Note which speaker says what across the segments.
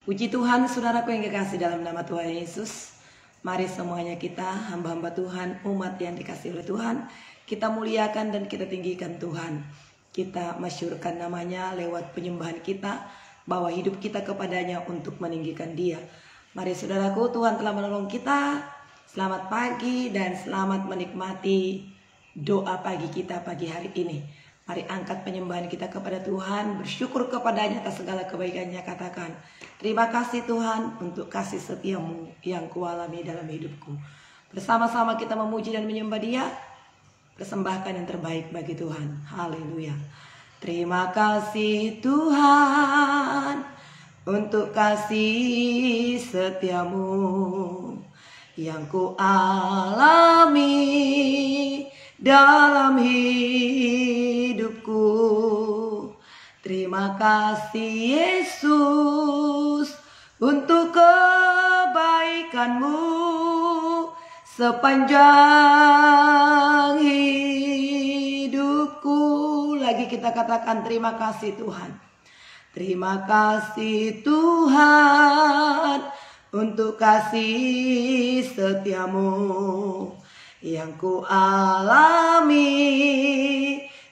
Speaker 1: Puji Tuhan, saudaraku yang kekasih dalam nama Tuhan Yesus. Mari semuanya kita, hamba-hamba Tuhan, umat yang dikasih oleh Tuhan, kita muliakan dan kita tinggikan Tuhan. Kita masyurkan namanya lewat penyembahan kita, bawa hidup kita kepadanya untuk meninggikan Dia. Mari saudaraku, Tuhan telah menolong kita. Selamat pagi dan selamat menikmati doa pagi kita pagi hari ini. Mari angkat penyembahan kita kepada Tuhan, bersyukur kepadanya atas segala kebaikannya, katakan, terima kasih Tuhan untuk kasih setiamu yang kualami dalam hidupku. Bersama-sama kita memuji dan menyembah Dia, persembahkan yang terbaik bagi Tuhan. Haleluya. Terima kasih Tuhan untuk kasih setiamu yang kualami dalam hidupku. Terima kasih Yesus untuk kebaikanmu sepanjang hidupku. Lagi kita katakan terima kasih Tuhan. Terima kasih Tuhan untuk kasih setiamu yang kualami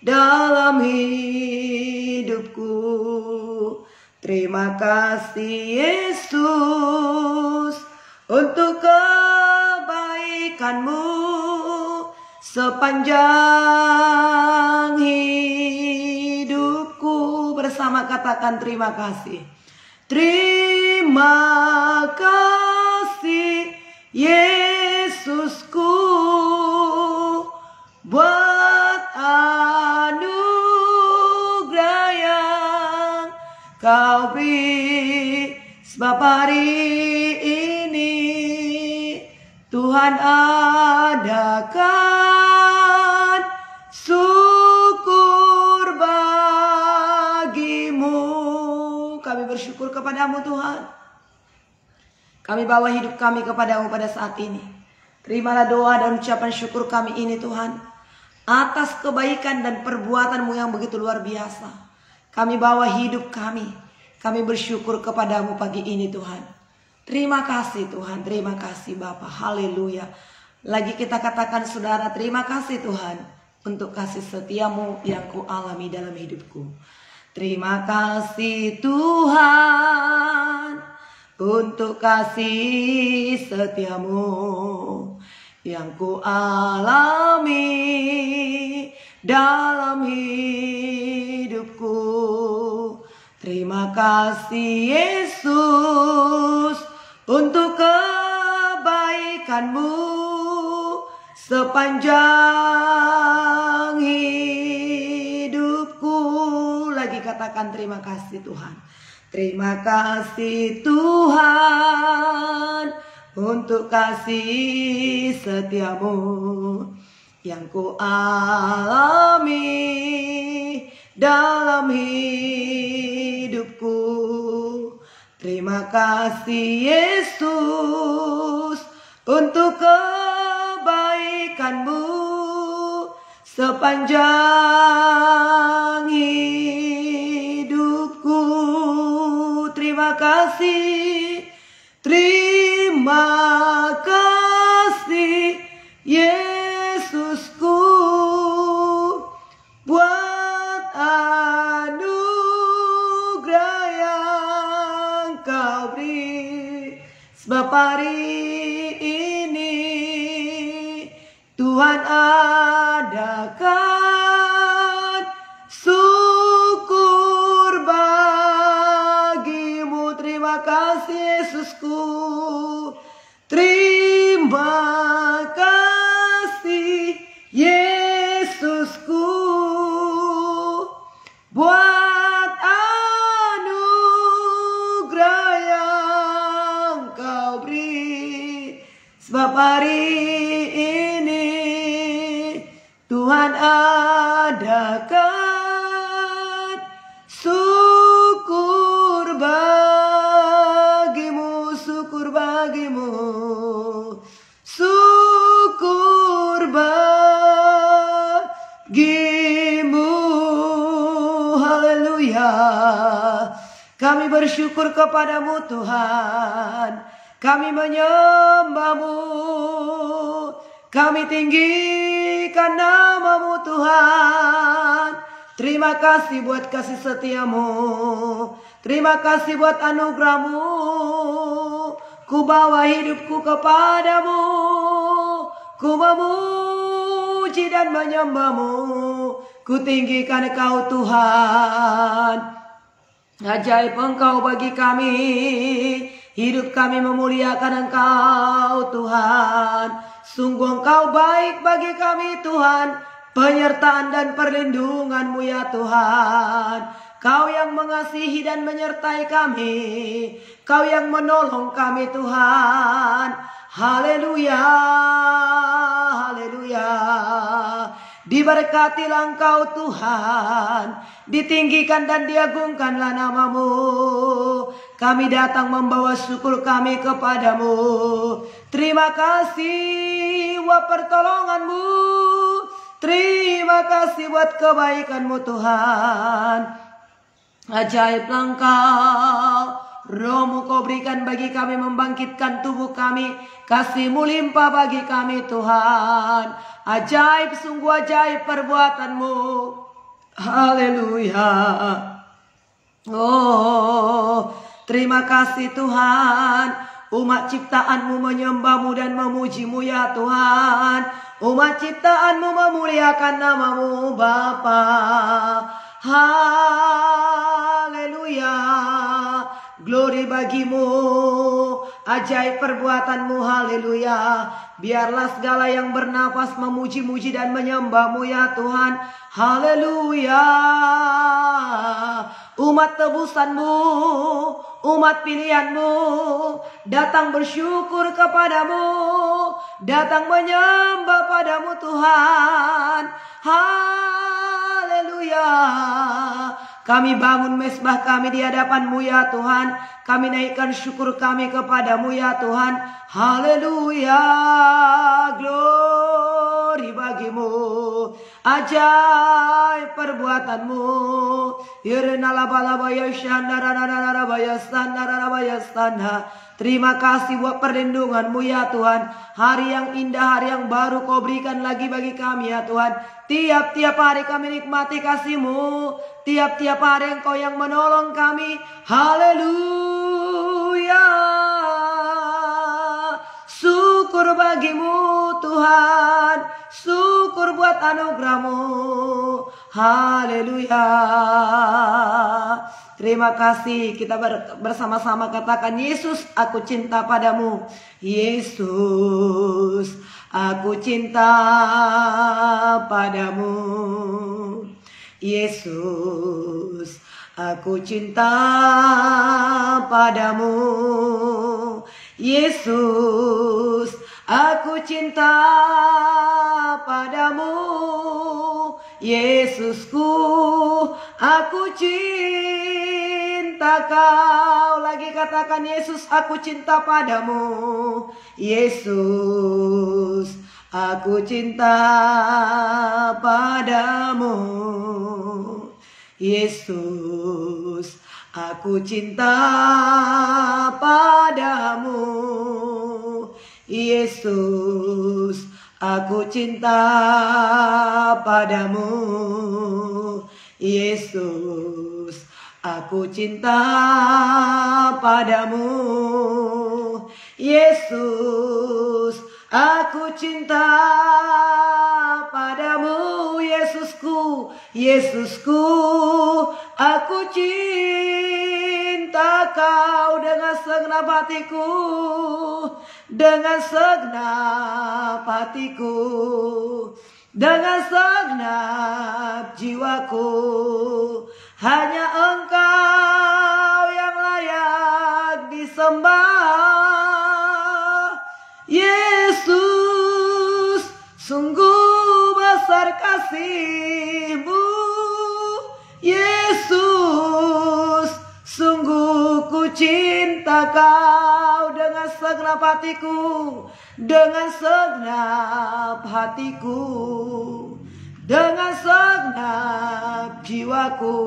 Speaker 1: dalam hidupku. Terima kasih Yesus untuk kebaikanmu sepanjang hidupku. Bersama katakan terima kasih. Terima kasih Yesusku buat anugerah yang Kau beri, sebab hari ini Tuhan adakan syukur bagimu. Kami bersyukur kepadamu Tuhan. Kami bawa hidup kami kepadamu pada saat ini. Terimalah doa dan ucapan syukur kami ini Tuhan, atas kebaikan dan perbuatanmu yang begitu luar biasa. Kami bawa hidup kami. Kami bersyukur kepadamu pagi ini Tuhan. Terima kasih Tuhan, terima kasih Bapa. Haleluya. Lagi kita katakan saudara, terima kasih Tuhan untuk kasih setiamu yang kualami dalam hidupku. Terima kasih Tuhan untuk kasih setiamu yang kualami dalam hidupku. Terima kasih Yesus untuk kebaikanmu sepanjang hidupku. Lagi katakan terima kasih Tuhan. Terima kasih Tuhan untuk kasih setiamu yang kualami dalam hidupku. Terima kasih Yesus untuk kebaikanmu sepanjang hidupku. Terima kasih, terima kasih Yesusku buat anugerah yang Kau beri, sebab hari ini Tuhan adakan syukur bagimu. Terima kasih Yesusku. Terima kasih Yesusku buat anugerah yang Kau beri, sebab hari ini Tuhan adakan syukur bagimu, syukur bagimu, syukur bagimu. Haleluya. Kami bersyukur kepadamu Tuhan. Kami menyembahmu. Kami tinggikan namamu Tuhan. Terima kasih buat kasih setiamu. Terima kasih buat anugerahmu. Ku bawa hidupku kepadamu. Ku memuji dan menyembahmu. Ku tinggikan Engkau Tuhan. Ajaib Engkau bagi kami. Hidup kami memuliakan Engkau Tuhan. Sungguh Engkau baik bagi kami Tuhan. Penyertaan dan perlindungan-Mu ya Tuhan. Kau yang mengasihi dan menyertai kami. Kau yang menolong kami Tuhan. Haleluya, haleluya. Diberkatilah Engkau Tuhan, ditinggikan dan diagungkanlah namamu. Kami datang membawa syukur kami kepadamu. Terima kasih buat pertolonganmu. Terima kasih buat kebaikanmu Tuhan. Ajaiblah Engkau. Roh-Mu Kau berikan bagi kami, membangkitkan tubuh kami. Kasih-Mu limpah bagi kami Tuhan. Ajaib, sungguh ajaib perbuatan-Mu. Haleluya. Oh, terima kasih Tuhan. Umat ciptaan-Mu menyembah-Mu dan memuji-Mu ya Tuhan. Umat ciptaan-Mu memuliakan namamu Bapa. Haleluya. Glory bagimu, ajaib perbuatanmu, haleluya. Biarlah segala yang bernafas memuji-muji dan menyembahmu ya Tuhan, haleluya. Umat tebusanmu, umat pilihanmu, datang bersyukur kepadamu, datang menyembah padamu Tuhan, haleluya. Kami bangun mesbah kami di hadapan-Mu ya Tuhan. Kami naikkan syukur kami kepadamu ya Tuhan. Haleluya. Glory bagimu. Ajaib perbuatan-Mu. Terima kasih buat perlindungan-Mu ya Tuhan. Hari yang indah, hari yang baru Kau berikan lagi bagi kami ya Tuhan. Tiap-tiap hari kami nikmati kasih-Mu. Tiap-tiap hari Engkau yang menolong kami. Haleluya. Syukur bagimu Tuhan. Syukur buat anugerah-Mu. Haleluya. Terima kasih. Kita bersama-sama katakan, Yesus, aku cinta padamu. Yesus, aku cinta padamu. Yesus, aku cinta padamu. Yesus, aku cinta padamu. Yesusku, aku cinta Kau. Lagi katakan, Yesus, aku cinta padamu. Yesus, aku cinta padamu. Yesus, aku cinta padamu. Yesus, aku cinta padamu. Yesus, aku cinta padamu. Yesus, aku cinta padamu. Yesusku, Yesusku, aku cinta Kau dengan segenap hatiku, dengan segenap hatiku, dengan segenap jiwaku. Hanya Engkau yang layak disembah. Yesus, sungguh besar kasih-Mu. Yesus, sungguh ku cinta Kau dengan segenap hatiku, dengan segenap hatiku, dengan segenap jiwaku.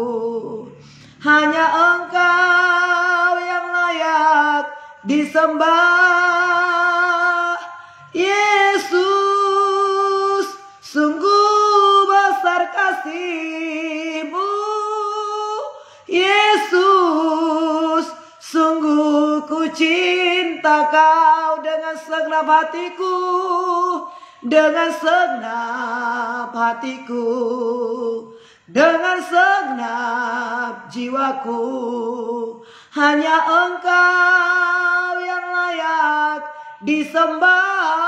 Speaker 1: Hanya Engkau yang layak disembah. Yesus, sungguh besar kasih-Mu. Yesus, sungguh ku cinta Kau dengan segenap hatiku, dengan segenap hatiku, dengan segenap jiwaku. Hanya Engkau yang layak disembah.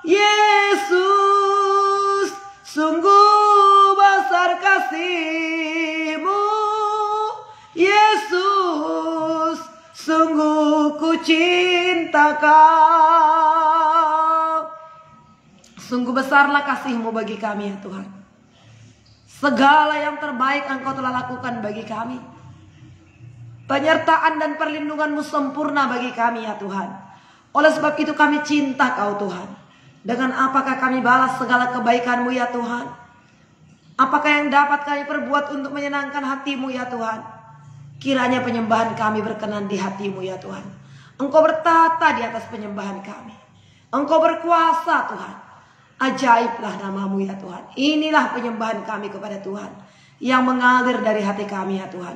Speaker 1: Yesus, sungguh besar kasih-Mu. Yesus, sungguh ku cinta Kau. Sungguh besarlah kasih-Mu bagi kami ya Tuhan. Segala yang terbaik Engkau telah lakukan bagi kami. Penyertaan dan perlindungan-Mu sempurna bagi kami ya Tuhan. Oleh sebab itu kami cinta Kau Tuhan. Dengan apakah kami balas segala kebaikan-Mu ya Tuhan? Apakah yang dapat kami perbuat untuk menyenangkan hati-Mu ya Tuhan? Kiranya penyembahan kami berkenan di hati-Mu ya Tuhan. Engkau bertata di atas penyembahan kami. Engkau berkuasa Tuhan. Ajaiblah nama-Mu ya Tuhan. Inilah penyembahan kami kepada Tuhan, yang mengalir dari hati kami ya Tuhan.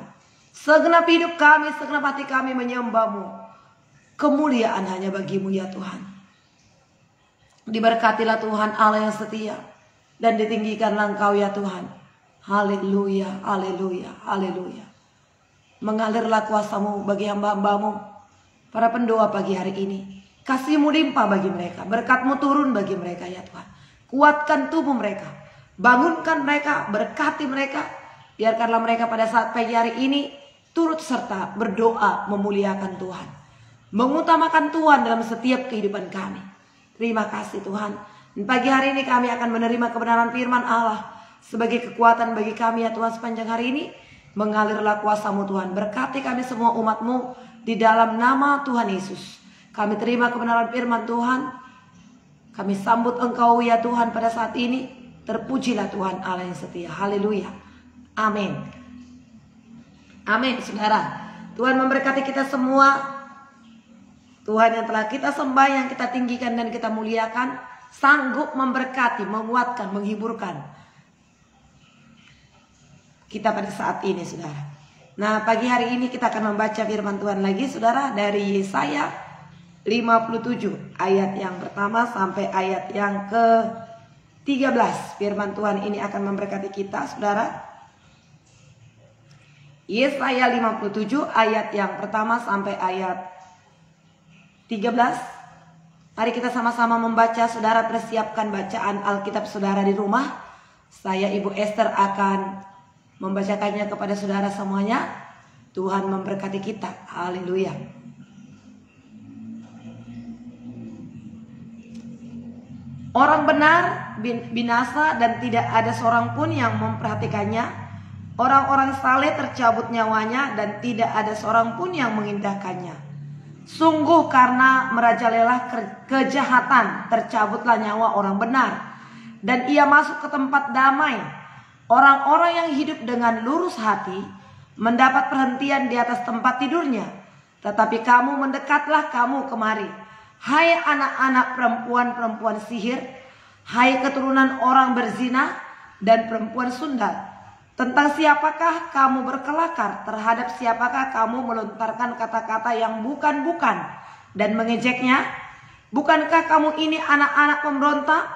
Speaker 1: Segenap hidup kami, segenap hati kami menyembah-Mu. Kemuliaan hanya bagi-Mu ya Tuhan. Diberkatilah Tuhan Allah yang setia, dan ditinggikanlah Engkau ya Tuhan. Haleluya, haleluya, haleluya. Mengalirlah kuasa-Mu bagi hamba-hamba-Mu, para pendoa pagi hari ini. Kasih-Mu limpah bagi mereka, berkat-Mu turun bagi mereka ya Tuhan. Kuatkan tubuh mereka, bangunkan mereka, berkati mereka. Biarkanlah mereka pada saat pagi hari ini turut serta berdoa memuliakan Tuhan, mengutamakan Tuhan dalam setiap kehidupan kami. Terima kasih Tuhan. Dan pagi hari ini kami akan menerima kebenaran firman Allah sebagai kekuatan bagi kami ya Tuhan sepanjang hari ini. Mengalirlah kuasa-Mu Tuhan. Berkati kami semua umat-Mu di dalam nama Tuhan Yesus. Kami terima kebenaran firman Tuhan. Kami sambut Engkau ya Tuhan pada saat ini. Terpujilah Tuhan Allah yang setia. Haleluya. Amin. Amin saudara. Tuhan memberkati kita semua. Tuhan yang telah kita sembah, yang kita tinggikan dan kita muliakan, sanggup memberkati, menguatkan, menghiburkan kita pada saat ini saudara. Nah pagi hari ini kita akan membaca firman Tuhan lagi saudara, dari Yesaya 57 ayat yang pertama sampai ayat yang ke-13. Firman Tuhan ini akan memberkati kita saudara. Yesaya 57 ayat yang pertama sampai ayat 13. Mari kita sama-sama membaca saudara. Persiapkan bacaan Alkitab saudara di rumah. Saya Ibu Esther akan membacakannya kepada saudara semuanya. Tuhan memberkati kita. Haleluya. Orang benar binasa dan tidak ada seorang pun yang memperhatikannya. Orang-orang saleh tercabut nyawanya dan tidak ada seorang pun yang mengindahkannya. Sungguh karena merajalela kejahatan tercabutlah nyawa orang benar, dan ia masuk ke tempat damai. Orang-orang yang hidup dengan lurus hati mendapat perhentian di atas tempat tidurnya. Tetapi kamu mendekatlah kamu kemari, hai anak-anak perempuan-perempuan sihir, hai keturunan orang berzina dan perempuan sundal. Tentang siapakah kamu berkelakar, terhadap siapakah kamu melontarkan kata-kata yang bukan-bukan dan mengejeknya? Bukankah kamu ini anak-anak pemberontak,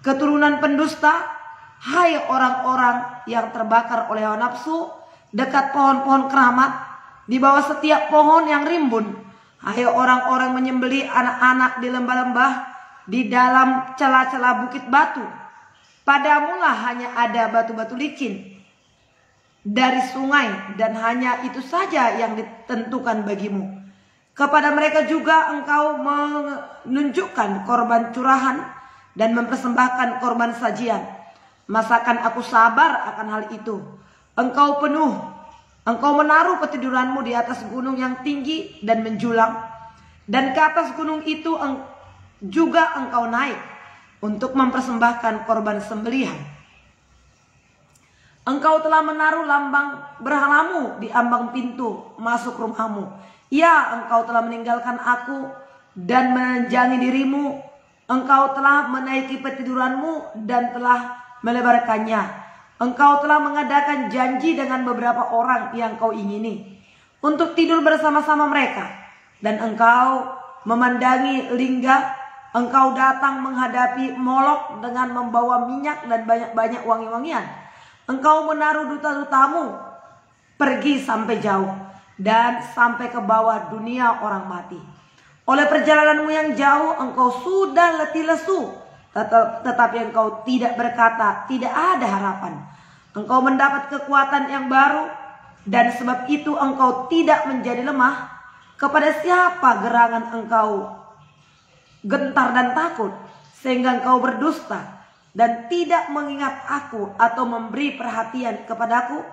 Speaker 1: keturunan pendusta, hai orang-orang yang terbakar oleh hawa nafsu, dekat pohon-pohon keramat, di bawah setiap pohon yang rimbun, hai orang-orang menyembelih anak-anak di lembah-lembah, di dalam celah-celah bukit batu. Padamulah hanya ada batu-batu licin dari sungai, dan hanya itu saja yang ditentukan bagimu. Kepada mereka juga engkau menunjukkan korban curahan dan mempersembahkan korban sajian. Masakan aku sabar akan hal itu? Engkau menaruh petiduranmu di atas gunung yang tinggi dan menjulang, dan ke atas gunung itu juga engkau naik untuk mempersembahkan korban sembelihan. Engkau telah menaruh lambang berhalamu di ambang pintu masuk rumahmu. Ya, engkau telah meninggalkan aku dan menjangi dirimu. Engkau telah menaiki petiduranmu dan telah melebarkannya. Engkau telah mengadakan janji dengan beberapa orang yang kau ingini untuk tidur bersama-sama mereka. Dan engkau memandangi lingga. Engkau datang menghadapi Molok dengan membawa minyak dan banyak-banyak wangi-wangian. Engkau menaruh duta-dutamu pergi sampai jauh dan sampai ke bawah dunia orang mati. Oleh perjalananmu yang jauh engkau sudah letih lesu, tetapi engkau tidak berkata, tidak ada harapan. Engkau mendapat kekuatan yang baru, dan sebab itu engkau tidak menjadi lemah. Kepada siapa gerangan engkau gentar dan takut, sehingga engkau berdusta dan tidak mengingat aku atau memberi perhatian kepadaku?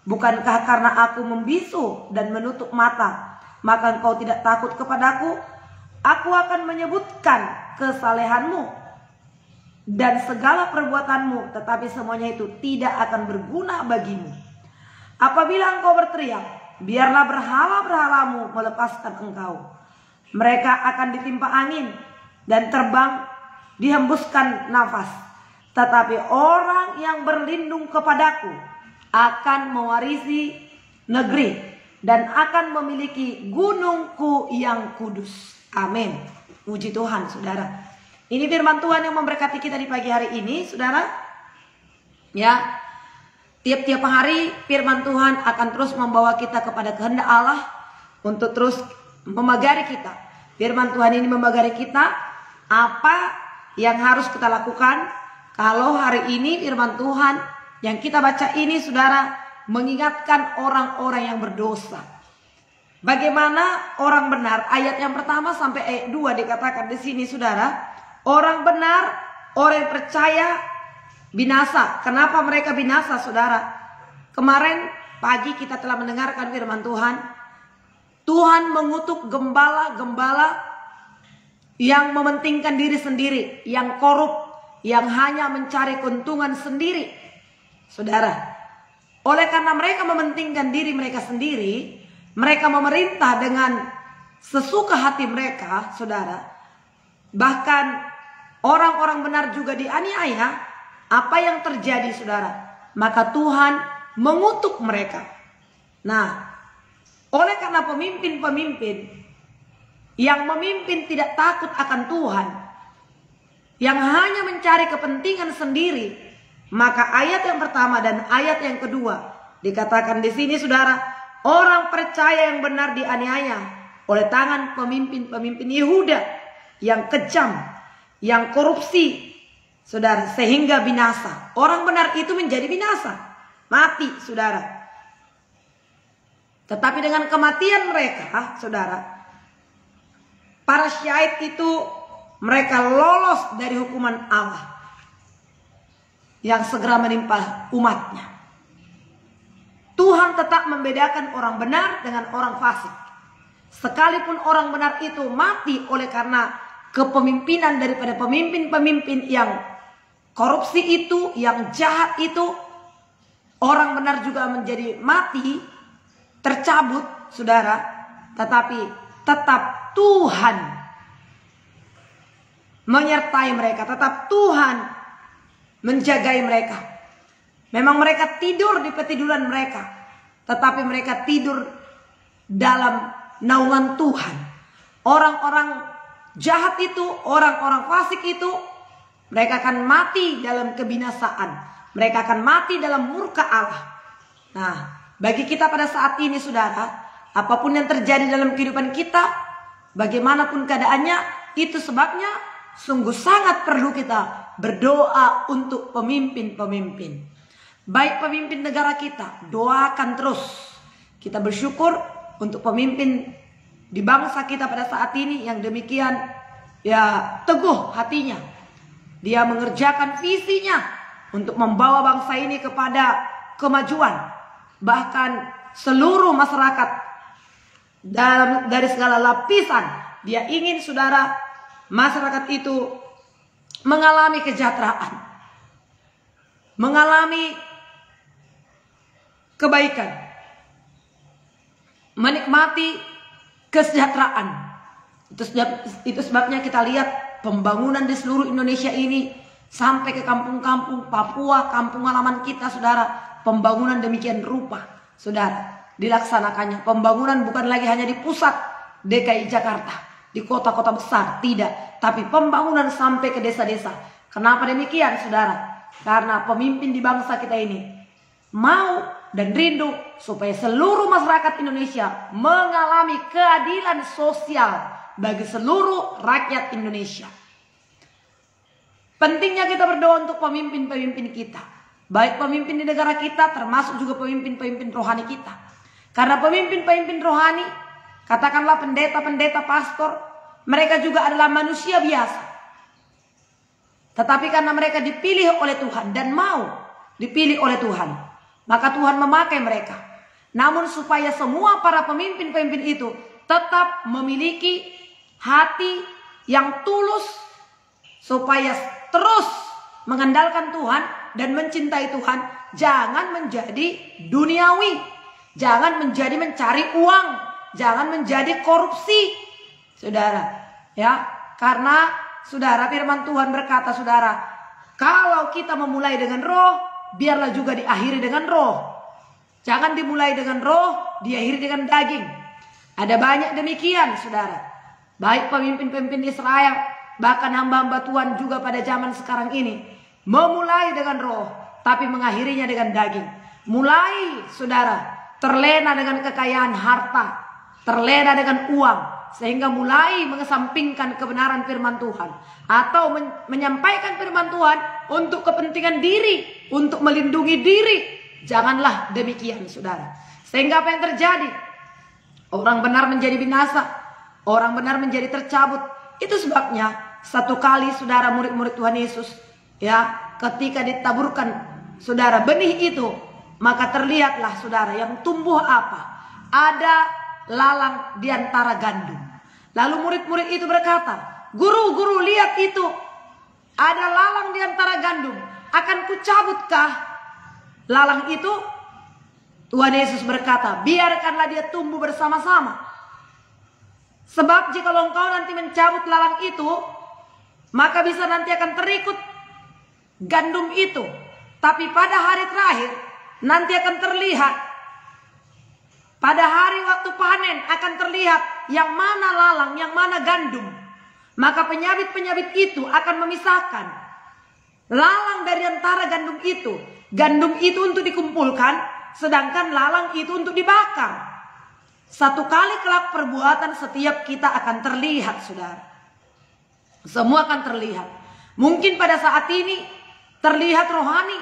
Speaker 1: Bukankah karena aku membisu dan menutup mata, maka engkau tidak takut kepadaku? Aku akan menyebutkan kesalehanmu dan segala perbuatanmu, tetapi semuanya itu tidak akan berguna bagimu. Apabila engkau berteriak, biarlah berhala-berhalamu melepaskan engkau. Mereka akan ditimpa angin dan terbang, dihembuskan nafas. Tetapi orang yang berlindung kepadaku akan mewarisi negeri dan akan memiliki gunungku yang kudus. Amin. Puji Tuhan, saudara. Ini firman Tuhan yang memberkati kita di pagi hari ini, saudara. Ya, tiap-tiap hari firman Tuhan akan terus membawa kita kepada kehendak Allah untuk terus memagari kita. Firman Tuhan ini memagari kita apa yang harus kita lakukan. Kalau hari ini firman Tuhan yang kita baca ini, saudara, mengingatkan orang-orang yang berdosa. Bagaimana orang benar? Ayat yang pertama sampai ayat 2 dikatakan di sini, saudara. Orang benar, orang yang percaya binasa. Kenapa mereka binasa, saudara? Kemarin pagi kita telah mendengarkan firman Tuhan. Tuhan mengutuk gembala-gembala yang mementingkan diri sendiri, yang korup, yang hanya mencari keuntungan sendiri. Saudara, oleh karena mereka mementingkan diri mereka sendiri, mereka memerintah dengan sesuka hati mereka, saudara. Bahkan orang-orang benar juga dianiaya. Apa yang terjadi, saudara? Maka Tuhan mengutuk mereka. Nah, oleh karena pemimpin-pemimpin yang memimpin tidak takut akan Tuhan, yang hanya mencari kepentingan sendiri, maka ayat yang pertama dan ayat yang kedua dikatakan di sini, saudara, orang percaya yang benar dianiaya oleh tangan pemimpin-pemimpin Yehuda yang kejam, yang korupsi, saudara, sehingga binasa. Orang benar itu menjadi binasa, mati, saudara. Tetapi dengan kematian mereka, saudara, para syahid itu mereka lolos dari hukuman Allah yang segera menimpa umatnya. Tuhan tetap membedakan orang benar dengan orang fasik. Sekalipun orang benar itu mati oleh karena kepemimpinan daripada pemimpin-pemimpin yang korupsi itu, yang jahat itu, orang benar juga menjadi mati, tercabut, saudara. Tetapi tetap Tuhan menyertai mereka, tetap Tuhan menjagai mereka. Memang mereka tidur di petiduran mereka, tetapi mereka tidur dalam naungan Tuhan. Orang-orang jahat itu, orang-orang fasik itu, mereka akan mati dalam kebinasaan. Mereka akan mati dalam murka Allah. Nah, bagi kita pada saat ini, saudara, apapun yang terjadi dalam kehidupan kita, bagaimanapun keadaannya, itu sebabnya sungguh sangat perlu kita berdoa untuk pemimpin-pemimpin. Baik pemimpin negara kita, doakan terus. Kita bersyukur untuk pemimpin di bangsa kita pada saat ini yang demikian ya teguh hatinya. Dia mengerjakan visinya untuk membawa bangsa ini kepada kemajuan. Bahkan seluruh masyarakat dari segala lapisan, dia ingin, saudara, masyarakat itu mengalami kesejahteraan, mengalami kebaikan, menikmati kesejahteraan. Itu sebabnya kita lihat pembangunan di seluruh Indonesia ini sampai ke kampung-kampung Papua, kampung halaman kita, saudara. Pembangunan demikian rupa, saudara, dilaksanakannya. Pembangunan bukan lagi hanya di pusat DKI Jakarta, di kota-kota besar, tidak. Tapi pembangunan sampai ke desa-desa. Kenapa demikian, saudara? Karena pemimpin di bangsa kita ini mau dan rindu supaya seluruh masyarakat Indonesia mengalami keadilan sosial bagi seluruh rakyat Indonesia. Pentingnya kita berdoa untuk pemimpin-pemimpin kita, baik pemimpin di negara kita termasuk juga pemimpin-pemimpin rohani kita. Karena pemimpin-pemimpin rohani, katakanlah pendeta-pendeta, pastor, mereka juga adalah manusia biasa. Tetapi karena mereka dipilih oleh Tuhan dan mau dipilih oleh Tuhan, maka Tuhan memakai mereka. Namun supaya semua para pemimpin-pemimpin itu tetap memiliki hati yang tulus, supaya terus mengandalkan Tuhan dan mencintai Tuhan. Jangan menjadi duniawi, jangan menjadi mencari uang, jangan menjadi korupsi, saudara. Ya, karena saudara, firman Tuhan berkata, saudara, kalau kita memulai dengan roh, biarlah juga diakhiri dengan roh. Jangan dimulai dengan roh, diakhiri dengan daging. Ada banyak demikian, saudara. Baik pemimpin-pemimpin Israel, bahkan hamba-hamba Tuhan juga pada zaman sekarang ini, memulai dengan roh, tapi mengakhirinya dengan daging. Mulai, saudara, terlena dengan kekayaan harta, terlena dengan uang, sehingga mulai mengesampingkan kebenaran firman Tuhan, atau menyampaikan firman Tuhan untuk kepentingan diri, untuk melindungi diri. Janganlah demikian, saudara. Sehingga apa yang terjadi? Orang benar menjadi binasa, orang benar menjadi tercabut. Itu sebabnya satu kali, saudara, murid-murid Tuhan Yesus, ya, ketika ditaburkan, saudara, benih itu, maka terlihatlah, saudara, yang tumbuh apa? Ada lalang di antara gandum. Lalu murid-murid itu berkata, "Guru, guru, lihat itu. Ada lalang di antara gandum. Akan kucabutkah lalang itu?" Tuhan Yesus berkata, "Biarkanlah dia tumbuh bersama-sama. Sebab jika engkau nanti mencabut lalang itu, maka bisa nanti akan terikut gandum itu. Tapi pada hari terakhir nanti akan terlihat, pada hari waktu panen akan terlihat yang mana lalang, yang mana gandum. Maka penyabit-penyabit itu akan memisahkan lalang dari antara gandum itu. Gandum itu untuk dikumpulkan, sedangkan lalang itu untuk dibakar. Satu kali kelak perbuatan setiap kita akan terlihat, saudara. Semua akan terlihat. Mungkin pada saat ini terlihat rohani,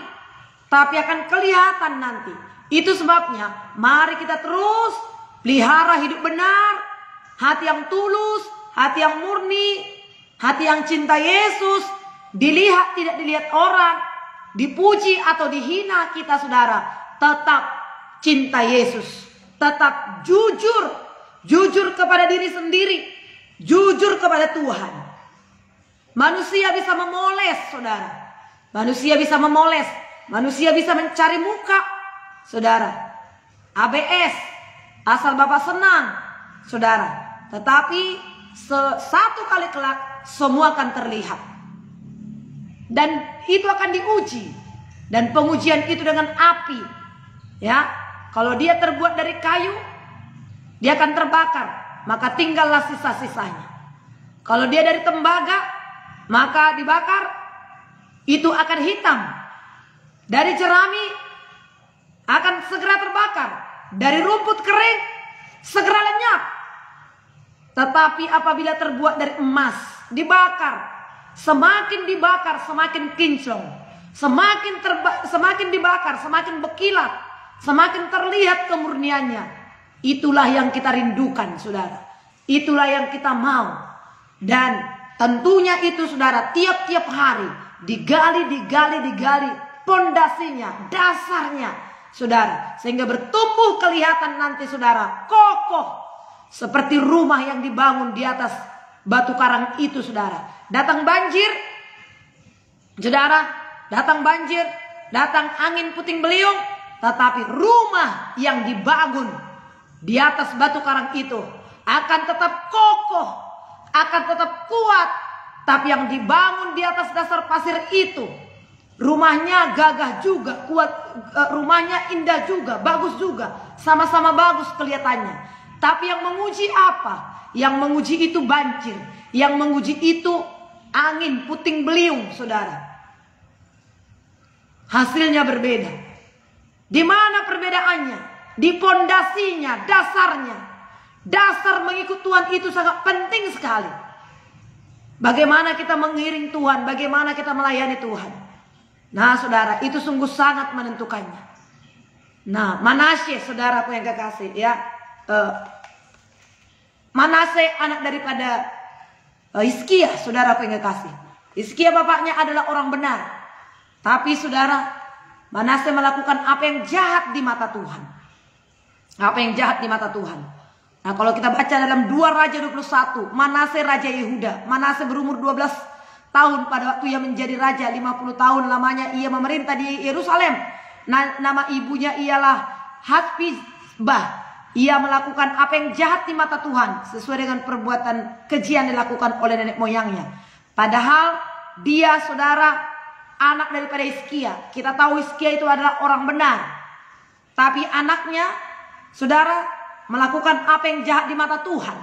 Speaker 1: tapi akan kelihatan nanti. Itu sebabnya mari kita terus pelihara hidup benar, hati yang tulus, hati yang murni, hati yang cinta Yesus. Dilihat tidak dilihat orang, dipuji atau dihina kita, saudara, tetap cinta Yesus, tetap jujur kepada diri sendiri, jujur kepada Tuhan. Manusia bisa memoles, saudara. Manusia bisa memoles, manusia bisa mencari muka, saudara. ABS, asal Bapak senang, saudara. Tetapi satu kali kelak semua akan terlihat. Dan itu akan diuji. Dan pengujian itu dengan api. Ya, kalau dia terbuat dari kayu, dia akan terbakar, maka tinggallah sisa-sisanya. Kalau dia dari tembaga, maka dibakar, itu akan hitam. Dari jerami akan segera terbakar. Dari rumput kering segera lenyap. Tetapi apabila terbuat dari emas, dibakar, semakin dibakar semakin kinclong, semakin dibakar semakin berkilat, semakin terlihat kemurniannya. Itulah yang kita rindukan, saudara. Itulah yang kita mau. Dan tentunya itu, saudara, tiap-tiap hari digali pondasinya, dasarnya, saudara, sehingga bertumbuh kelihatan nanti, saudara, kokoh seperti rumah yang dibangun di atas batu karang itu, saudara. Datang banjir, saudara, datang banjir, datang angin puting beliung, tetapi rumah yang dibangun di atas batu karang itu akan tetap kokoh, akan tetap kuat. Tapi yang dibangun di atas dasar pasir itu, rumahnya gagah juga, kuat, rumahnya indah juga, bagus juga, sama-sama bagus kelihatannya. Tapi yang menguji apa? Yang menguji itu banjir, yang menguji itu angin puting beliung, saudara. Hasilnya berbeda. Di mana perbedaannya? Di pondasinya, dasarnya. Dasar mengikut Tuhan itu sangat penting sekali. Bagaimana kita mengiring Tuhan, bagaimana kita melayani Tuhan. Nah, saudara, itu sungguh sangat menentukannya. Nah, Manasye, saudaraku yang kekasih, ya. Manasye anak daripada Hizkia, saudaraku yang kekasih. Hizkia bapaknya adalah orang benar. Tapi saudara, Manasye melakukan apa yang jahat di mata Tuhan. Apa yang jahat di mata Tuhan. Nah, kalau kita baca dalam 2 Raja 21, Manasye Raja Yehuda. Manasye berumur 12 tahun pada waktu ia menjadi raja. 50 tahun lamanya ia memerintah di Yerusalem. Nama ibunya ialah Hatzibah. Ia melakukan apa yang jahat di mata Tuhan sesuai dengan perbuatan keji yang dilakukan oleh nenek moyangnya. Padahal dia, saudara, anak daripada Hizkia. Kita tahu Hizkia itu adalah orang benar. Tapi anaknya, saudara, melakukan apa yang jahat di mata Tuhan.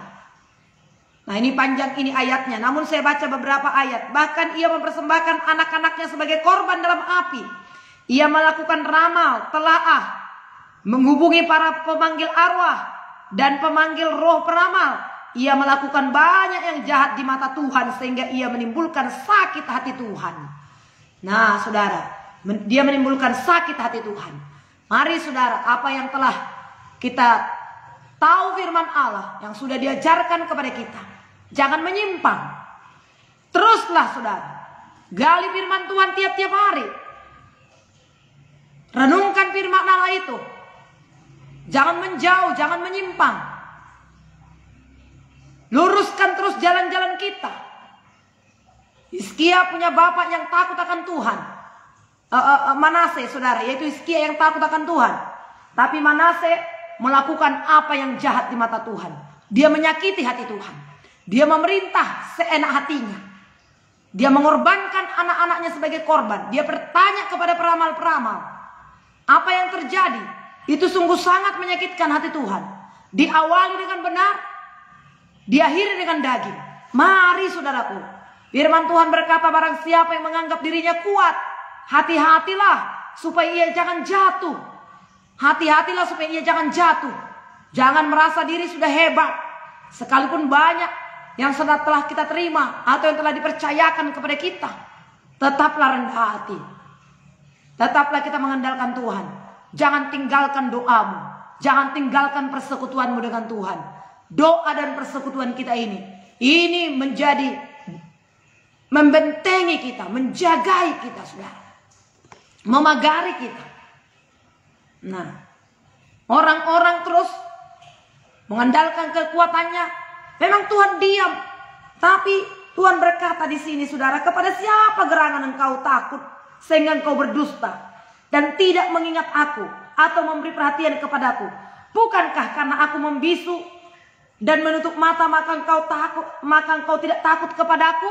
Speaker 1: Nah, ini panjang ini ayatnya. Namun saya baca beberapa ayat. Bahkan ia mempersembahkan anak-anaknya sebagai korban dalam api. Ia melakukan ramal, telaah, menghubungi para pemanggil arwah dan pemanggil roh peramal. Ia melakukan banyak yang jahat di mata Tuhan sehingga ia menimbulkan sakit hati Tuhan. Nah, saudara, dia menimbulkan sakit hati Tuhan. Mari saudara, apa yang telah kita tahu firman Allah yang sudah diajarkan kepada kita, jangan menyimpang. Teruslah saudara, gali firman Tuhan tiap-tiap hari. Renungkan firman Allah itu. Jangan menjauh, jangan menyimpang. Luruskan terus jalan-jalan kita. Hizkia punya bapak yang takut akan Tuhan. Manasye, saudara, yaitu Hizkia yang takut akan Tuhan. Tapi Manasye melakukan apa yang jahat di mata Tuhan. Dia menyakiti hati Tuhan. Dia memerintah seenak hatinya. Dia mengorbankan anak-anaknya sebagai korban. Dia bertanya kepada peramal-peramal, apa yang terjadi? Itu sungguh sangat menyakitkan hati Tuhan. Diawali dengan benar, diakhiri dengan daging. Mari saudaraku, firman Tuhan berkata, barang siapa yang menganggap dirinya kuat, hati-hatilah supaya ia jangan jatuh. Hati-hatilah supaya ia jangan jatuh. Jangan merasa diri sudah hebat. Sekalipun banyak yang sudah telah kita terima atau yang telah dipercayakan kepada kita, tetaplah rendah hati. Tetaplah kita mengandalkan Tuhan. Jangan tinggalkan doamu. Jangan tinggalkan persekutuanmu dengan Tuhan. Doa dan persekutuan kita ini menjadi membentengi kita, menjagai kita, saudara, memagari kita. Nah, orang-orang terus mengandalkan kekuatannya. Memang Tuhan diam, tapi Tuhan berkata di sini, saudara, kepada siapa gerangan engkau takut sehingga engkau berdusta dan tidak mengingat aku atau memberi perhatian kepadaku? Bukankah karena aku membisu dan menutup mata maka engkau tidak takut kepadaku?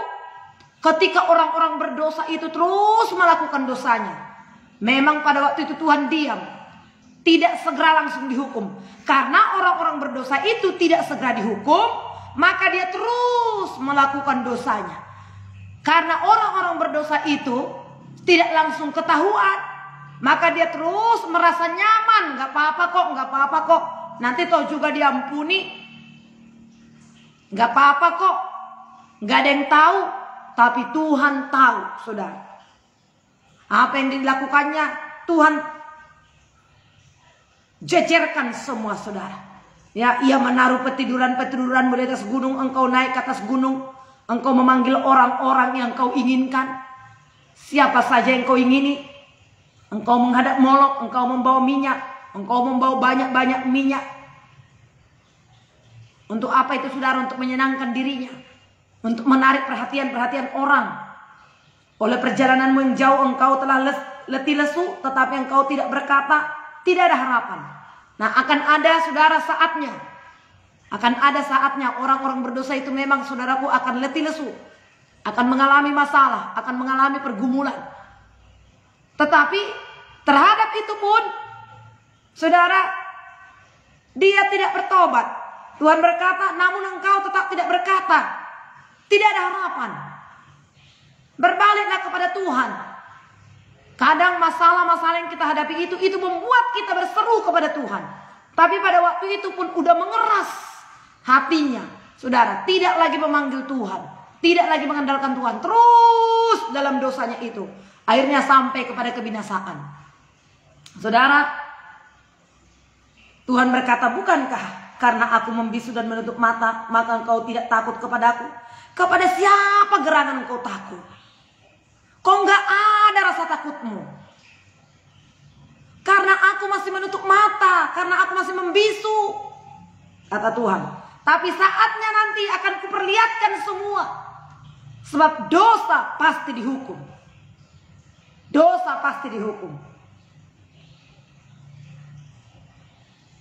Speaker 1: Ketika orang-orang berdosa itu terus melakukan dosanya, memang pada waktu itu Tuhan diam, tidak segera langsung dihukum. Karena orang-orang berdosa itu tidak segera dihukum, maka dia terus melakukan dosanya. Karena orang-orang berdosa itu tidak langsung ketahuan, maka dia terus merasa nyaman. Gak apa-apa kok, nanti toh juga diampuni. Gak apa-apa kok, gak ada yang tahu. Tapi Tuhan tahu, saudara. Apa yang dilakukannya, Tuhan jejerkan semua, saudara. Ya, ia menaruh petiduran-petiduran di atas gunung. Engkau naik ke atas gunung. Engkau memanggil orang-orang yang kau inginkan. Siapa saja yang kau ingini. Engkau menghadap Molok. Engkau membawa minyak. Engkau membawa banyak-banyak minyak. Untuk apa itu, saudara? Untuk menyenangkan dirinya. Untuk menarik perhatian-perhatian orang. Oleh perjalananmu yang jauh engkau telah letih lesu, tetapi engkau tidak berkata, tidak ada harapan. Nah, akan ada saudara saatnya. Akan ada saatnya orang-orang berdosa itu memang saudaraku akan letih lesu. Akan mengalami masalah, akan mengalami pergumulan. Tetapi terhadap itu pun, saudara, dia tidak bertobat. Tuhan berkata, namun engkau tetap tidak berkata. Tidak ada harapan. Berbaliklah kepada Tuhan. Kadang masalah-masalah yang kita hadapi itu membuat kita berseru kepada Tuhan. Tapi pada waktu itu pun udah mengeras hatinya. Saudara, tidak lagi memanggil Tuhan. Tidak lagi mengandalkan Tuhan. Terus dalam dosanya itu. Akhirnya sampai kepada kebinasaan. Saudara, Tuhan berkata, bukankah karena aku membisu dan menutup mata, maka engkau tidak takut kepadaku? Kepada siapa gerangan engkau takut? Kok nggak ada rasa takutmu? Karena aku masih menutup mata, karena aku masih membisu, kata Tuhan. Tapi saatnya nanti akan kuperlihatkan semua. Sebab dosa pasti dihukum. Dosa pasti dihukum.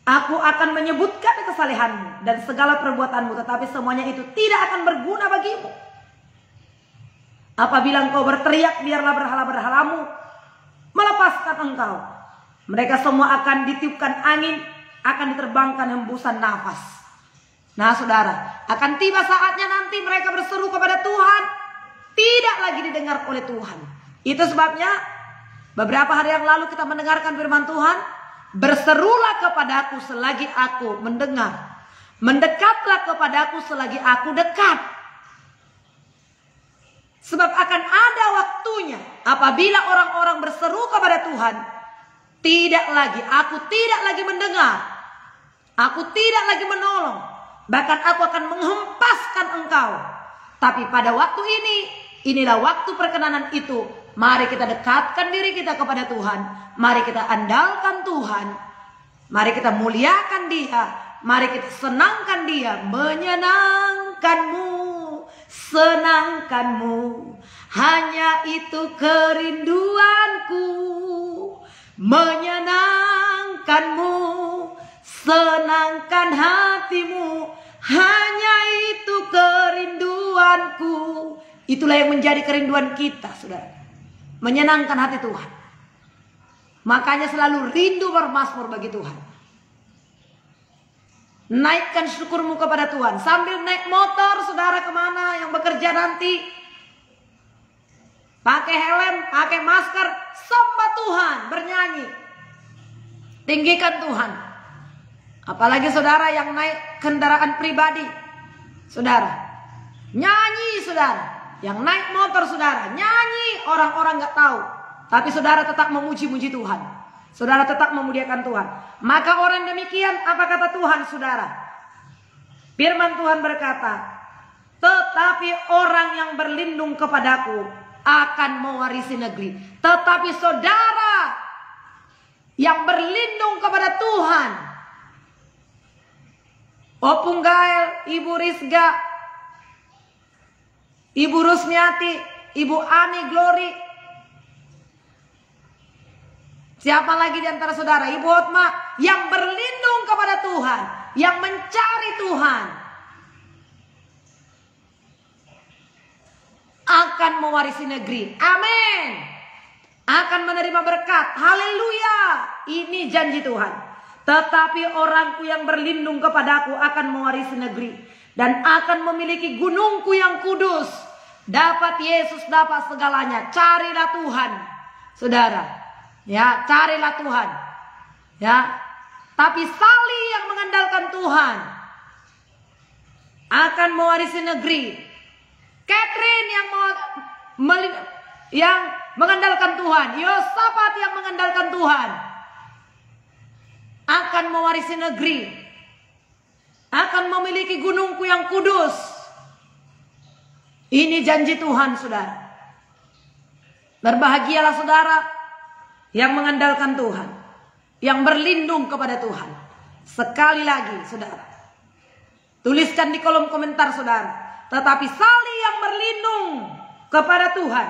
Speaker 1: Aku akan menyebutkan kesalehanmu dan segala perbuatanmu, tetapi semuanya itu tidak akan berguna bagimu. Apabila engkau berteriak, biarlah berhala-berhalamu melepaskan engkau. Mereka semua akan ditiupkan angin, akan diterbangkan hembusan nafas. Nah saudara, akan tiba saatnya nanti mereka berseru kepada Tuhan, tidak lagi didengar oleh Tuhan. Itu sebabnya beberapa hari yang lalu kita mendengarkan firman Tuhan, berserulah kepadaku selagi aku mendengar, mendekatlah kepadaku selagi aku dekat. Sebab akan ada waktunya apabila orang-orang berseru kepada Tuhan, aku tidak lagi mendengar, aku tidak lagi menolong, bahkan aku akan menghempaskan engkau. Tapi pada waktu ini, inilah waktu perkenanan itu. Mari kita dekatkan diri kita kepada Tuhan. Mari kita andalkan Tuhan. Mari kita muliakan Dia. Mari kita senangkan Dia. Menyenangkanmu, senangkanmu, hanya itu kerinduanku. Menyenangkanmu, senangkan hatimu, hanya itu kerinduanku. Itulah yang menjadi kerinduan kita, saudara. Menyenangkan hati Tuhan. Makanya selalu rindu bermazmur bagi Tuhan. Naikkan syukurmu kepada Tuhan. Sambil naik motor, saudara kemana yang bekerja nanti, pakai helm, pakai masker, sembah Tuhan, bernyanyi, tinggikan Tuhan. Apalagi saudara yang naik kendaraan pribadi, saudara, nyanyi saudara. Yang naik motor saudara, nyanyi, orang-orang gak tahu, tapi saudara tetap memuji-muji Tuhan. Saudara tetap memuliakan Tuhan. Maka orang demikian, apa kata Tuhan saudara? Firman Tuhan berkata, tetapi orang yang berlindung kepadaku akan mewarisi negeri. Tetapi saudara yang berlindung kepada Tuhan, Opung Gael, Ibu Rizga, Ibu Rusmiati, Ibu Ani Glory, siapa lagi di antara saudara, Ibu Hotma, yang berlindung kepada Tuhan, yang mencari Tuhan, akan mewarisi negeri. Amin. Akan menerima berkat. Haleluya. Ini janji Tuhan. Tetapi orangku yang berlindung kepadaku akan mewarisi negeri dan akan memiliki gunungku yang kudus. Dapat Yesus, dapat segalanya. Carilah Tuhan, saudara. Ya, carilah Tuhan. Ya. Tapi Sally yang mengandalkan Tuhan akan mewarisi negeri. Catherine yang mengandalkan Tuhan, Yosafat yang mengandalkan Tuhan, akan mewarisi negeri, akan memiliki gunungku yang kudus. Ini janji Tuhan, saudara. Berbahagialah saudara yang mengandalkan Tuhan, yang berlindung kepada Tuhan. Sekali lagi, saudara, tuliskan di kolom komentar, saudara. Tetapi Sally yang berlindung kepada Tuhan,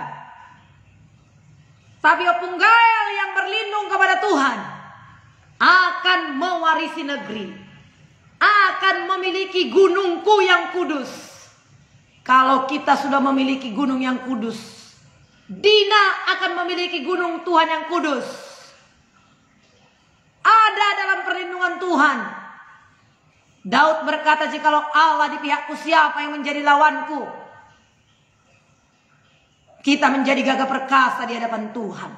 Speaker 1: tapi Opung Gael yang berlindung kepada Tuhan, akan mewarisi negeri, akan memiliki gunungku yang kudus. Kalau kita sudah memiliki gunung yang kudus, Dina akan memiliki gunung Tuhan yang kudus. Ada dalam perlindungan Tuhan. Daud berkata, jikalau Allah di pihakku, siapa yang menjadi lawanku? Kita menjadi gagah perkasa di hadapan Tuhan.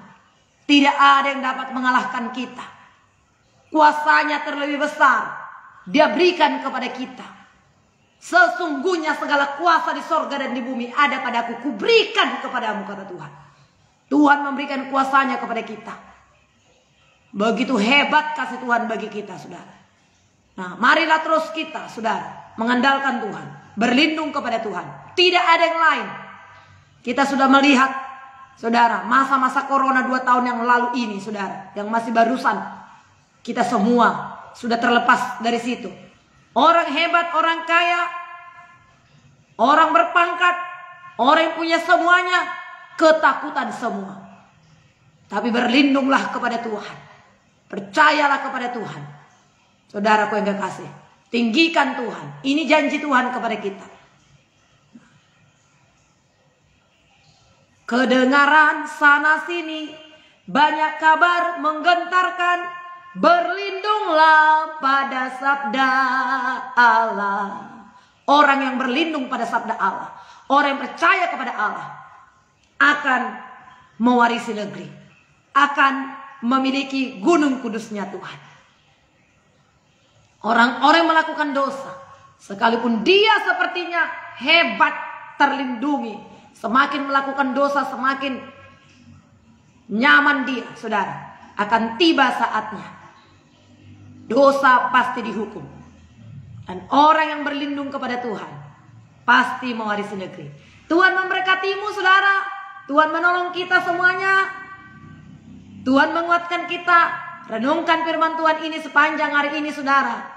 Speaker 1: Tidak ada yang dapat mengalahkan kita. Kuasanya terlebih besar, Dia berikan kepada kita. Sesungguhnya segala kuasa di sorga dan di bumi ada padaku, kuberikan kepadamu, kata Tuhan. Tuhan memberikan kuasanya kepada kita. Begitu hebat kasih Tuhan bagi kita, saudara. Nah, marilah terus kita, saudara, mengandalkan Tuhan, berlindung kepada Tuhan. Tidak ada yang lain. Kita sudah melihat, saudara, masa-masa corona 2 tahun yang lalu ini, saudara, yang masih barusan. Kita semua sudah terlepas dari situ. Orang hebat, orang kaya, orang berpangkat, orang yang punya semuanya, ketakutan semua. Tapi berlindunglah kepada Tuhan. Percayalah kepada Tuhan. Saudaraku yang kekasih, tinggikan Tuhan. Ini janji Tuhan kepada kita. Kedengaran sana sini, banyak kabar menggentarkan, berlindunglah pada sabda Allah. Orang yang berlindung pada sabda Allah, orang yang percaya kepada Allah, akan mewarisi negeri, akan memiliki gunung kudusnya Tuhan. Orang-orang yang melakukan dosa, sekalipun dia sepertinya hebat, terlindungi, semakin melakukan dosa semakin nyaman dia, saudara. Akan tiba saatnya dosa pasti dihukum. Dan orang yang berlindung kepada Tuhan pasti mewarisi negeri. Tuhan memberkatimu, saudara. Tuhan menolong kita semuanya. Tuhan menguatkan kita. Renungkan firman Tuhan ini sepanjang hari ini, saudara.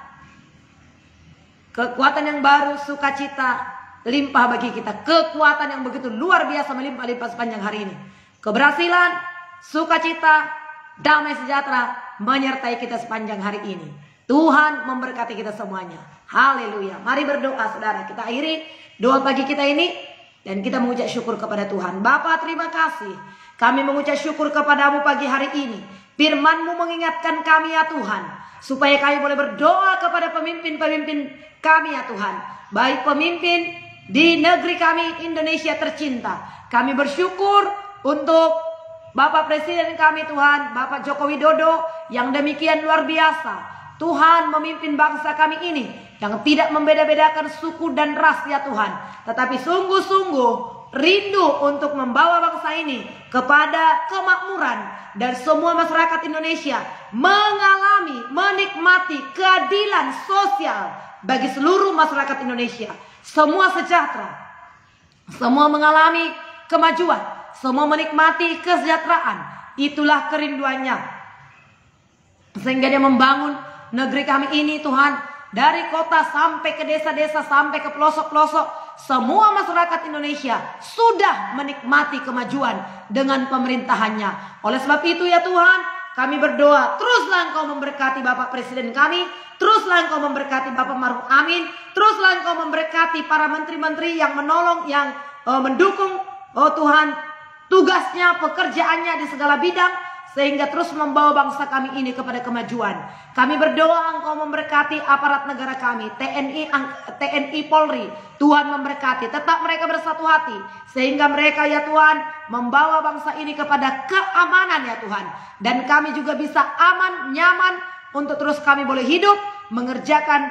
Speaker 1: Kekuatan yang baru, sukacita limpah bagi kita. Kekuatan yang begitu luar biasa melimpah-limpah sepanjang hari ini. Keberhasilan, sukacita, damai sejahtera menyertai kita sepanjang hari ini. Tuhan memberkati kita semuanya. Haleluya. Mari berdoa, saudara. Kita akhiri doa pagi kita ini dan kita mengucap syukur kepada Tuhan. Bapa, terima kasih. Kami mengucap syukur kepadamu pagi hari ini. Firman-Mu mengingatkan kami, ya Tuhan, supaya kami boleh berdoa kepada pemimpin-pemimpin kami, ya Tuhan. Baik pemimpin di negeri kami Indonesia tercinta. Kami bersyukur untuk Bapak Presiden kami, Tuhan, Bapak Joko Widodo, yang demikian luar biasa. Tuhan memimpin bangsa kami ini yang tidak membeda-bedakan suku dan ras, ya Tuhan, tetapi sungguh-sungguh rindu untuk membawa bangsa ini kepada kemakmuran. Dan semua masyarakat Indonesia mengalami, menikmati keadilan sosial bagi seluruh masyarakat Indonesia. Semua sejahtera, semua mengalami kemajuan, semua menikmati kesejahteraan. Itulah kerinduannya, sehingga Dia membangun negeri kami ini, Tuhan, dari kota sampai ke desa-desa, sampai ke pelosok-pelosok. Semua masyarakat Indonesia sudah menikmati kemajuan dengan pemerintahannya. Oleh sebab itu, ya Tuhan, kami berdoa, teruslah Engkau memberkati Bapak Presiden kami, teruslah Engkau memberkati Bapak Maruf Amin, teruslah Engkau memberkati para menteri-menteri yang menolong, yang mendukung, oh Tuhan, tugasnya, pekerjaannya di segala bidang, sehingga terus membawa bangsa kami ini kepada kemajuan. Kami berdoa Engkau memberkati aparat negara kami, TNI Polri. Tuhan memberkati, tetap mereka bersatu hati, sehingga mereka, ya Tuhan, membawa bangsa ini kepada keamanan, ya Tuhan. Dan kami juga bisa aman, nyaman, untuk terus kami boleh hidup, mengerjakan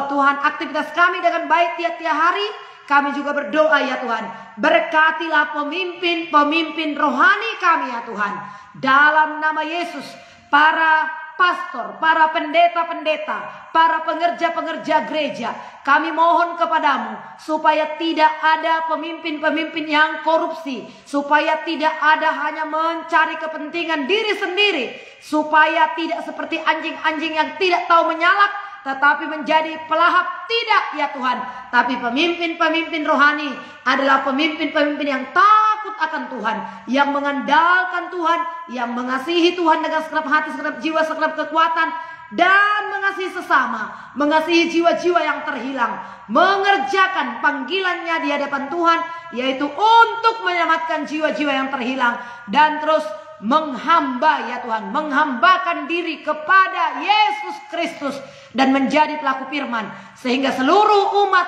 Speaker 1: Tuhan aktivitas kami dengan baik tiap-tiap hari. Kami juga berdoa, ya Tuhan, berkatilah pemimpin-pemimpin rohani kami, ya Tuhan. Dalam nama Yesus, para pastor, para pendeta-pendeta, para pengerja-pengerja gereja, kami mohon kepadamu supaya tidak ada pemimpin-pemimpin yang korupsi, supaya tidak ada hanya mencari kepentingan diri sendiri, supaya tidak seperti anjing-anjing yang tidak tahu menyalak,
Speaker 2: tetapi menjadi pelahap. Tidak ya Tuhan. Tapi pemimpin-pemimpin rohani adalah pemimpin-pemimpin yang takut akan Tuhan, yang mengandalkan Tuhan, yang mengasihi Tuhan dengan segenap hati, segenap jiwa, segenap kekuatan, dan mengasihi sesama, mengasihi jiwa-jiwa yang terhilang, mengerjakan panggilannya di hadapan Tuhan, yaitu untuk menyelamatkan jiwa-jiwa yang terhilang, dan terus menghamba ya Tuhan, menghambakan diri kepada Yesus Kristus dan menjadi pelaku firman, sehingga seluruh umat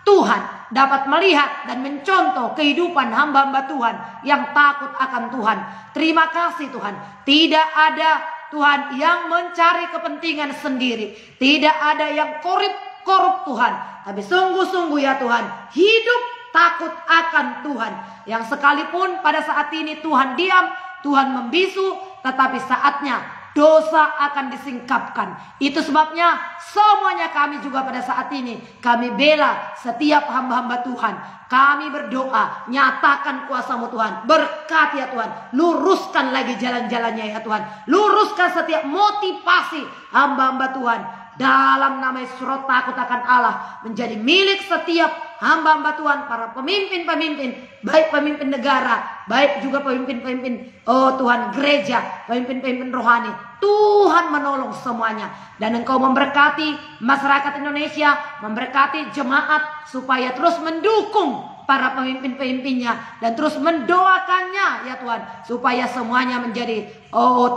Speaker 2: Tuhan dapat melihat dan mencontoh kehidupan hamba-hamba Tuhan yang takut akan Tuhan. Terima kasih Tuhan. Tidak ada Tuhan yang mencari kepentingan sendiri, tidak ada yang korup Tuhan, tapi sungguh-sungguh ya Tuhan, hidup takut akan Tuhan, yang sekalipun pada saat ini Tuhan diam, Tuhan membisu, tetapi saatnya dosa akan disingkapkan. Itu sebabnya semuanya kami juga pada saat ini, kami bela setiap hamba-hamba Tuhan. Kami berdoa, nyatakan kuasa-Mu Tuhan, berkati ya Tuhan, luruskan lagi jalan-jalannya ya Tuhan, luruskan setiap motivasi hamba-hamba Tuhan. Dalam nama Yesus, roh takut akan Allah menjadi milik setiap hamba-hamba Tuhan, para pemimpin-pemimpin, baik pemimpin negara, baik juga pemimpin-pemimpin, oh Tuhan, gereja, pemimpin-pemimpin rohani. Tuhan menolong semuanya, dan Engkau memberkati masyarakat Indonesia, memberkati jemaat supaya terus mendukung para pemimpin-pemimpinnya dan terus mendoakannya ya Tuhan, supaya semuanya menjadi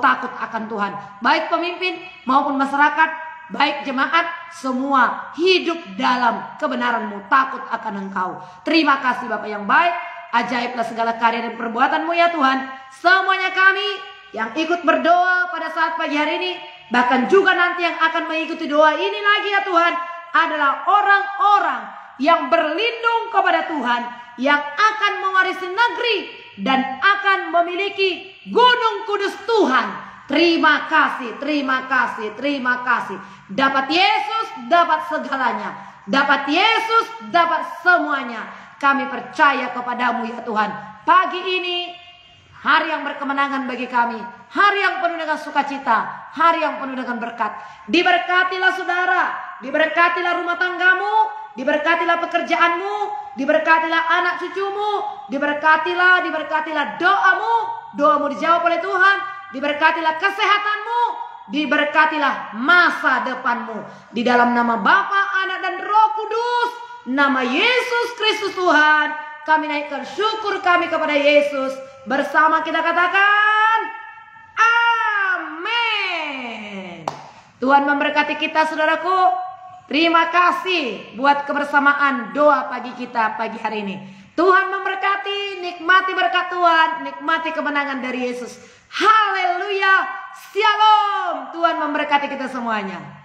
Speaker 2: takut akan Tuhan, baik pemimpin maupun masyarakat, baik jemaat, semua hidup dalam kebenaran-Mu, takut akan Engkau. Terima kasih Bapa yang baik, ajaiblah segala karya dan perbuatan-Mu ya Tuhan. Semuanya kami yang ikut berdoa pada saat pagi hari ini, bahkan juga nanti yang akan mengikuti doa ini lagi ya Tuhan, adalah orang-orang yang berlindung kepada Tuhan, yang akan mewarisi negeri dan akan memiliki gunung kudus Tuhan. Terima kasih, terima kasih, terima kasih. Dapat Yesus, dapat segalanya. Dapat Yesus, dapat semuanya. Kami percaya kepadamu ya Tuhan. Pagi ini hari yang berkemenangan bagi kami, hari yang penuh dengan sukacita, hari yang penuh dengan berkat. Diberkatilah saudara, diberkatilah rumah tanggamu, diberkatilah pekerjaanmu, diberkatilah anak cucumu, diberkatilah doamu dijawab oleh Tuhan, diberkatilah kesehatanmu, diberkatilah masa depanmu. Di dalam nama Bapa, Anak dan Roh Kudus, nama Yesus Kristus Tuhan, kami naikkan syukur kami kepada Yesus. Bersama kita katakan amin. Tuhan memberkati kita saudaraku. Terima kasih buat kebersamaan doa pagi kita pagi hari ini. Tuhan memberkati, nikmati berkat Tuhan, nikmati kemenangan dari Yesus. Haleluya, shalom. Tuhan memberkati kita semuanya.